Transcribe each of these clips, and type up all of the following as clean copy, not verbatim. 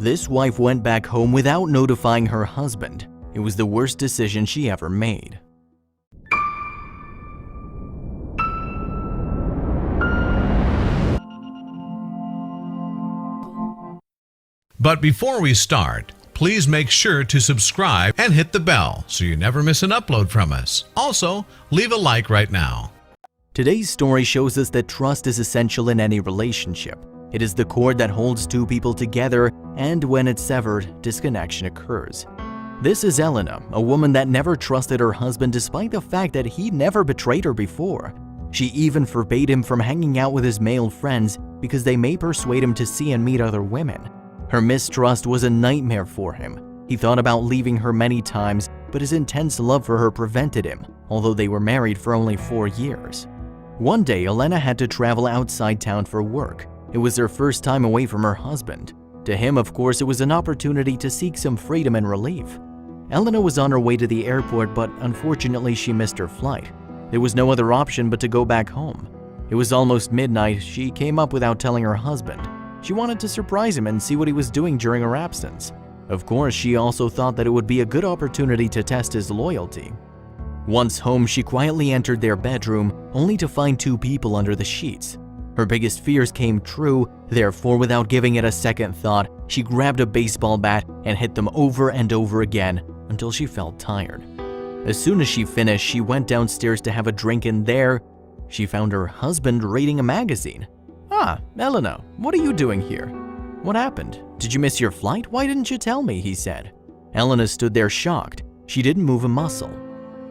This wife went back home without notifying her husband. It was the worst decision she ever made. But before we start, please make sure to subscribe and hit the bell so you never miss an upload from us. Also, leave a like right now. Today's story shows us that trust is essential in any relationship. It is the cord that holds two people together, and when it's severed, disconnection occurs. This is Elena, a woman that never trusted her husband despite the fact that he never betrayed her before. She even forbade him from hanging out with his male friends because they may persuade him to see and meet other women. Her mistrust was a nightmare for him. He thought about leaving her many times, but his intense love for her prevented him, although they were married for only 4 years. One day, Elena had to travel outside town for work. It was her first time away from her husband. To him, of course, it was an opportunity to seek some freedom and relief. Elena was on her way to the airport, but unfortunately she missed her flight. There was no other option but to go back home. It was almost midnight. She came up without telling her husband. She wanted to surprise him and see what he was doing during her absence. Of course, she also thought that it would be a good opportunity to test his loyalty. Once home, she quietly entered their bedroom, only to find 2 people under the sheets. Her biggest fears came true, therefore without giving it a second thought, she grabbed a baseball bat and hit them over and over again until she felt tired. As soon as she finished, she went downstairs to have a drink, and there, she found her husband reading a magazine. "Ah, Elena, what are you doing here? What happened? Did you miss your flight? Why didn't you tell me?" he said. Elena stood there shocked. She didn't move a muscle.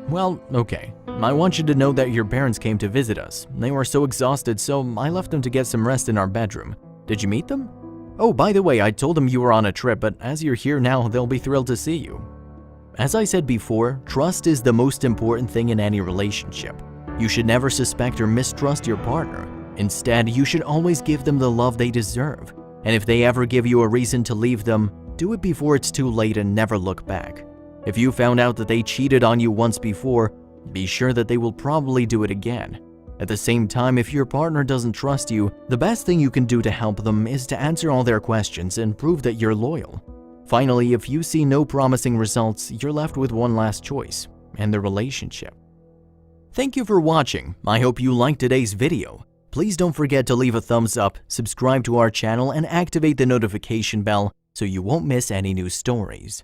"Well, okay. I want you to know that your parents came to visit us. They were so exhausted, so I left them to get some rest in our bedroom. Did you meet them? Oh, by the way, I told them you were on a trip, but as you're here now, they'll be thrilled to see you." As I said before, trust is the most important thing in any relationship. You should never suspect or mistrust your partner. Instead, you should always give them the love they deserve. And if they ever give you a reason to leave them, do it before it's too late and never look back. If you found out that they cheated on you once before, be sure that they will probably do it again. At the same time, if your partner doesn't trust you, the best thing you can do to help them is to answer all their questions and prove that you're loyal. Finally, if you see no promising results, you're left with one last choice, and the relationship. Thank you for watching. I hope you liked today's video. Please don't forget to leave a thumbs up, subscribe to our channel, and activate the notification bell so you won't miss any new stories.